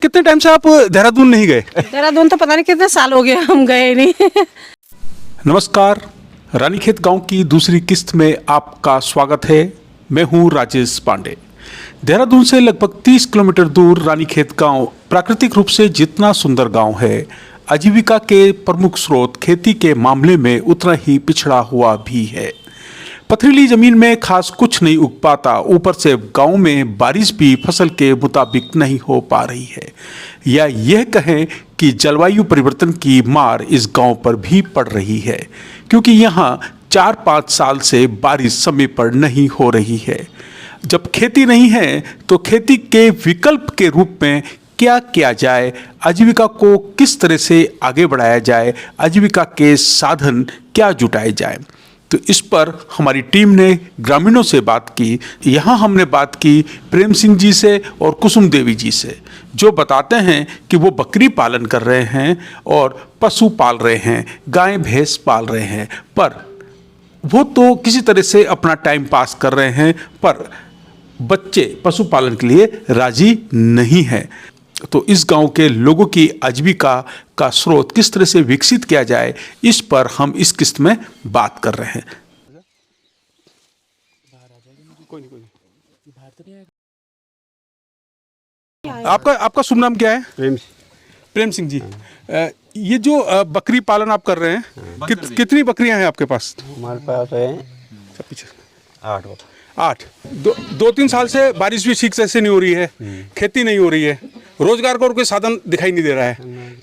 कितने टाइम से आप देहरादून नहीं गए? देहरादून तो पता नहीं कितने साल हो गए, हम गए नहीं। नमस्कार, रानीखेत गांव की दूसरी किस्त में आपका स्वागत है। मैं हूं राजेश पांडे। देहरादून से लगभग 30 किलोमीटर दूर रानीखेत गांव प्राकृतिक रूप से जितना सुंदर गांव है, आजीविका के प्रमुख स्रोत खेती के मामले में उतना ही पिछड़ा हुआ भी है। पथरीली जमीन में खास कुछ नहीं उग पाता, ऊपर से गांव में बारिश भी फसल के मुताबिक नहीं हो पा रही है, या यह कहें कि जलवायु परिवर्तन की मार इस गांव पर भी पड़ रही है, क्योंकि यहाँ 4-5 साल से बारिश समय पर नहीं हो रही है। जब खेती नहीं है तो खेती के विकल्प के रूप में क्या किया जाए, आजीविका को किस तरह से आगे बढ़ाया जाए, आजीविका के साधन क्या जुटाए जाए, तो इस पर हमारी टीम ने ग्रामीणों से बात की। यहाँ हमने बात की प्रेम सिंह जी से और कुसुम देवी जी से, जो बताते हैं कि वो बकरी पालन कर रहे हैं और पशु पाल रहे हैं, गाय भैंस पाल रहे हैं, पर वो तो किसी तरह से अपना टाइम पास कर रहे हैं, पर बच्चे पशुपालन के लिए राजी नहीं है। तो इस गांव के लोगों की आजीविका का स्रोत किस तरह से विकसित किया जाए, इस पर हम इस किस्त में बात कर रहे हैं। आपका शुभ नाम क्या है? प्रेम सिंह जी। ये जो बकरी पालन आप कर रहे हैं, कितनी बकरियां हैं आपके पास? हमारे पास है 8। 2-3 साल से बारिश भी ठीक से नहीं हो रही है, खेती नहीं हो रही है, रोजगार का और कोई साधन दिखाई नहीं दे रहा है।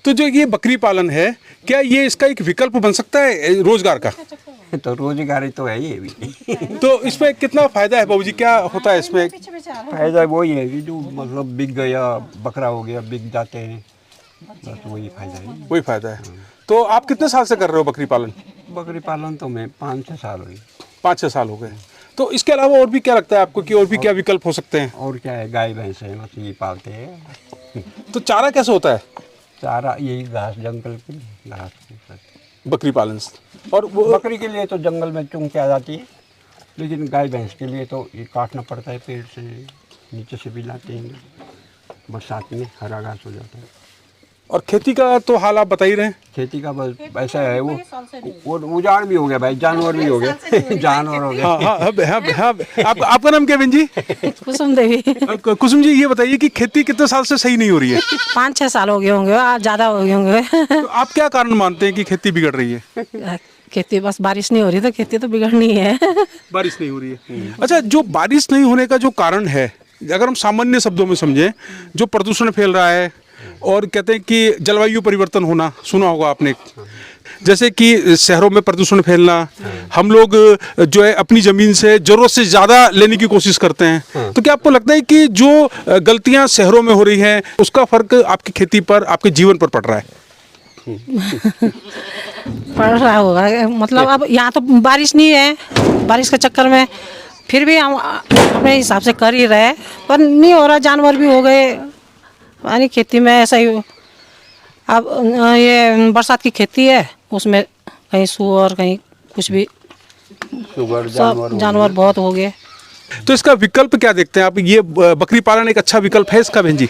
तो जो ये बकरी पालन है, क्या ये इसका एक विकल्प बन सकता है रोजगार का? तो रोजगारी तो है ये भी। तो इसमें कितना फायदा है बाबूजी, क्या होता है इसमें? फायदा वही है कि जो मतलब बिक गया, बकरा हो गया, बिक जाते हैं, बस वही फायदा है। वही फायदा है। तो आप कितने साल से कर रहे हो बकरी पालन? बकरी पालन तो मैं 5-6 साल हुई। 5-6 साल हो गए। तो इसके अलावा और भी क्या लगता है आपको कि और भी क्या विकल्प हो सकते हैं? और क्या है, गाय भैंस है, बस ये पालते हैं। तो चारा कैसे होता है चारा यही घास, जंगल की घास। बकरी पालन से? और बकरी के लिए तो जंगल में चुन के आ जाती है, लेकिन गाय भैंस के लिए तो ये काटना पड़ता है, पेड़ से नीचे से भी लाते हैं, बरसात में हरा घास हो जाता है। और खेती का तो हाल आप बता ही रहे हैं। खेती का बस ऐसा है, वो उजाड़ भी हो गया भाई, जानवर भी हो गए। जानवर हो गए। हाँ। आपका नाम क्या है बहन जी? कुसुम देवी। कुसुम जी, ये बताइए कि खेती कितने साल से सही नहीं हो रही है? 5-6 साल हो गए होंगे, आज ज़्यादा हो गए होंगे। तो आप क्या कारण मानते हैं कि खेती बिगड़ रही है? खेती बस बारिश नहीं हो रही, तो खेती तो बिगड़नी है। बारिश नहीं हो रही है। अच्छा, जो बारिश नहीं होने का जो कारण है, अगर हम सामान्य शब्दों में समझें, जो प्रदूषण फैल रहा है, और कहते हैं कि जलवायु परिवर्तन होना, सुना होगा आपने, जैसे कि शहरों में प्रदूषण फैलना, हम लोग जो है अपनी ज़मीन से ज़रूरत से ज़्यादा लेने की कोशिश करते हैं। तो क्या आपको लगता है कि जो गलतियां शहरों में हो रही हैं, उसका फ़र्क आपकी खेती पर, आपके जीवन पर पड़ रहा है? पड़ रहा होगा, मतलब अब यहाँ तो बारिश नहीं है, बारिश के चक्कर में फिर भी हम अपने हिसाब से कर ही रहे, पर नहीं हो रहा, जानवर भी हो गए। यानी खेती में ऐसा ही, अब ये बरसात की खेती है, उसमें कहीं सूअर, कहीं कुछ भी, सब जानवर बहुत हो गए। तो इसका विकल्प क्या देखते हैं आप? ये बकरी पालन एक अच्छा विकल्प है इसका बहन जी?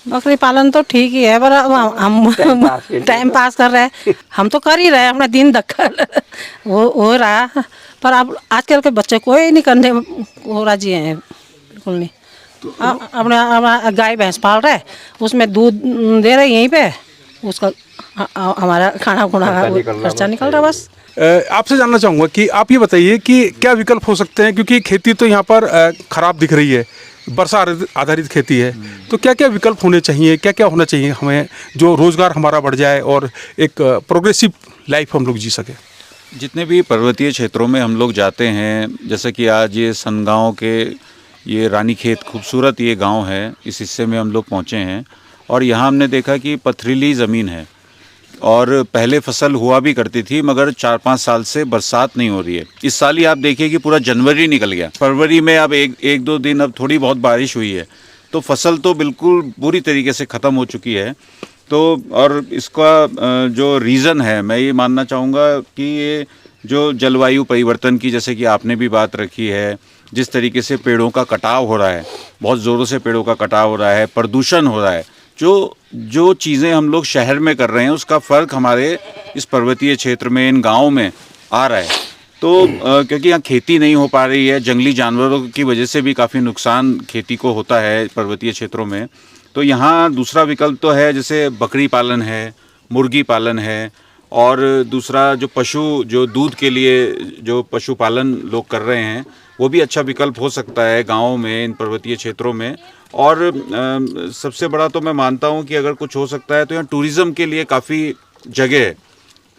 बकरी पालन तो ठीक ही है, पर अब हम टाइम पास कर रहे हैं, हम तो कर ही रहे हैं, अपना दिन दखल वो हो रहा है, पर अब आजकल के बच्चे कोई नहीं करने को राजी हैं, बिल्कुल नहीं। अपना गाय भैंस पाल रहे, उसमें दूध दे रहे यहीं पे, उसका हमारा खाना खुना खर्चा निकल रहा बस। आपसे जानना चाहूँगा कि आप ये बताइए कि क्या विकल्प हो सकते हैं, क्योंकि खेती तो यहाँ पर ख़राब दिख रही है, वर्षा आधारित खेती है, तो क्या क्या विकल्प होने चाहिए, क्या क्या होना चाहिए हमें, जो रोज़गार हमारा बढ़ जाए और एक प्रोग्रेसिव लाइफ हम लोग जी सके? जितने भी पर्वतीय क्षेत्रों में हम लोग जाते हैं, जैसे कि आज ये सनगांव के ये रानीखेत खूबसूरत ये गांव है, इस हिस्से में हम लोग पहुंचे हैं, और यहाँ हमने देखा कि पथरीली ज़मीन है और पहले फसल हुआ भी करती थी, मगर 4-5 साल से बरसात नहीं हो रही है। इस साल ही आप देखिए कि पूरा जनवरी निकल गया, फरवरी में अब एक दो दिन अब थोड़ी बहुत बारिश हुई है, तो फसल तो बिल्कुल बुरी तरीके से ख़त्म हो चुकी है। तो और इसका जो रीज़न है, मैं ये मानना चाहूँगा कि ये जो जलवायु परिवर्तन की, जैसे कि आपने भी बात रखी है, जिस तरीके से पेड़ों का कटाव हो रहा है, बहुत ज़ोरों से पेड़ों का कटाव हो रहा है, प्रदूषण हो रहा है, जो चीज़ें हम लोग शहर में कर रहे हैं उसका फ़र्क हमारे इस पर्वतीय क्षेत्र में, इन गाँव में आ रहा है। तो क्योंकि यहाँ खेती नहीं हो पा रही है, जंगली जानवरों की वजह से भी काफ़ी नुकसान खेती को होता है पर्वतीय क्षेत्रों में। तो यहाँ दूसरा विकल्प तो है, जैसे बकरी पालन है, मुर्गी पालन है, और दूसरा जो पशु, जो दूध के लिए जो पशुपालन लोग कर रहे हैं, वो भी अच्छा विकल्प हो सकता है गाँव में, इन पर्वतीय क्षेत्रों में। और सबसे बड़ा तो मैं मानता हूँ कि अगर कुछ हो सकता है तो यहाँ टूरिज़्म के लिए काफ़ी जगह है,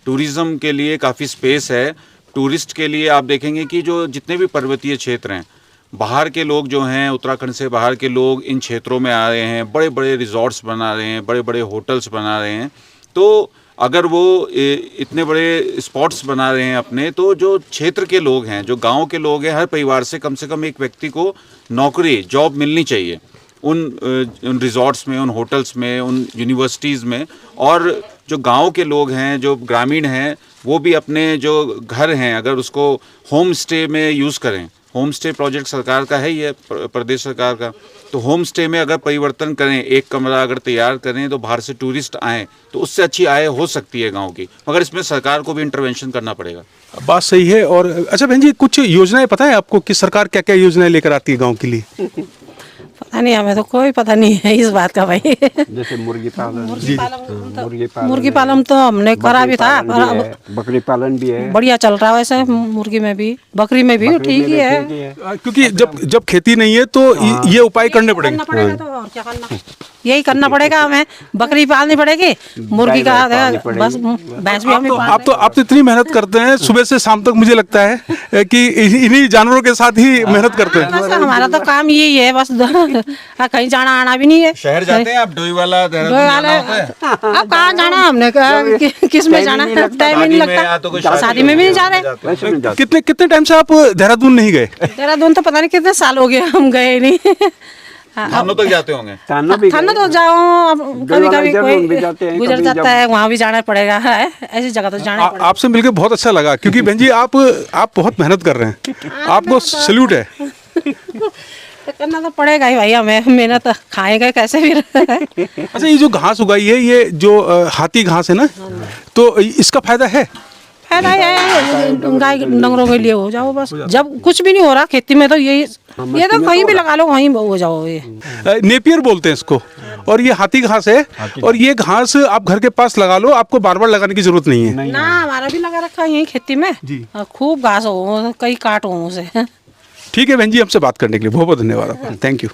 टूरिज़्म के लिए काफ़ी स्पेस है। टूरिस्ट के लिए आप देखेंगे कि जो जितने भी पर्वतीय क्षेत्र हैं, बाहर के लोग जो हैं, उत्तराखंड से बाहर के लोग इन क्षेत्रों में आ रहे हैं, बड़े बड़े रिजॉर्ट्स बना रहे हैं, बड़े बड़े होटल्स बना रहे हैं। तो अगर वो इतने बड़े स्पॉट्स बना रहे हैं अपने, तो जो क्षेत्र के लोग हैं, जो गांव के लोग हैं, हर परिवार से कम एक व्यक्ति को नौकरी, जॉब मिलनी चाहिए उन रिजॉर्ट्स में, उन होटल्स में, उन यूनिवर्सिटीज़ में। और जो गांव के लोग हैं, जो ग्रामीण हैं, वो भी अपने जो घर हैं, अगर उसको होम स्टे में यूज़ करें, होम स्टे प्रोजेक्ट सरकार का है ही है, प्रदेश सरकार का, तो होम स्टे में अगर परिवर्तन करें, एक कमरा अगर तैयार करें, तो बाहर से टूरिस्ट आएँ तो उससे अच्छी आय हो सकती है गांव की। मगर इसमें सरकार को भी इंटरवेंशन करना पड़ेगा। बात सही है। और अच्छा बहन जी, कुछ योजनाएं पता है आपको कि सरकार क्या क्या योजनाएं लेकर आती है गांव के लिए? पता नहीं, हमें तो कोई पता नहीं है इस बात का भाई। जैसे मुर्गी पालन, मुर्गी पालन तो हमने करा भी था, पर अब बकरी पालन भी है, बढ़िया चल रहा है वैसे। मुर्गी में भी, बकरी में भी ठीक ही है। क्योंकि जब खेती नहीं है तो ये उपाय करने पड़ेंगे। करना पड़ेगा तो और क्या करना, यही करना पड़ेगा हमें। बकरी पालनी पड़ेगी, मुर्गी का बस, भैंस भी हमें। आप तो इतनी मेहनत करते हैं सुबह से शाम तक, मुझे लगता है कि इन्हीं जानवरों के साथ ही मेहनत करते हैं। बस हमारा तो काम यही है बस। कहीं जाना आना भी नहीं है। शहर जाते हैं आप? डोईवाला, अब कहाँ जाना, हमने किस में जाना, टाइम ही नहीं लगता। शादी में भी नहीं जा रहे। कितने टाइम से आप देहरादून नहीं गए? देहरादून तो पता नहीं कितने साल हो गए हम गए नहीं। थानों तक जाते होंगे? थाना तो जाओ, कभी कभी कोई गुजर जाता है, वहाँ भी जाना पड़ेगा। ऐसी जगह तो जाना पड़ेगा। आपसे मिलकर बहुत अच्छा लगा, क्योंकि बहन जी आप बहुत मेहनत कर रहे हैं, आपको सैल्यूट है। करना तो पड़ेगा ही भाई, हमें मेहनत खाएगा कैसे भी। अच्छा, ये जो घास उगाई है, ये जो हाथी घास है ना, तो इसका फायदा है? फायदा है, गाय डंगरों के लिए हो जाओ बस। जब कुछ भी नहीं हो रहा खेती में तो ये तो कहीं भी लगा लो, वहीं हो जाओ। ये नेपियर बोलते हैं इसको, और ये हाथी घास है। और ये घास आप घर के पास लगा लो, आपको बार बार लगाने की जरूरत नहीं है ना। हमारा भी लगा रखा है यही खेती में जी। खूब घास हो, कई काट हो उसे। ठीक है बहन जी, हमसे बात करने के लिए बहुत बहुत धन्यवाद आपका। Thank you.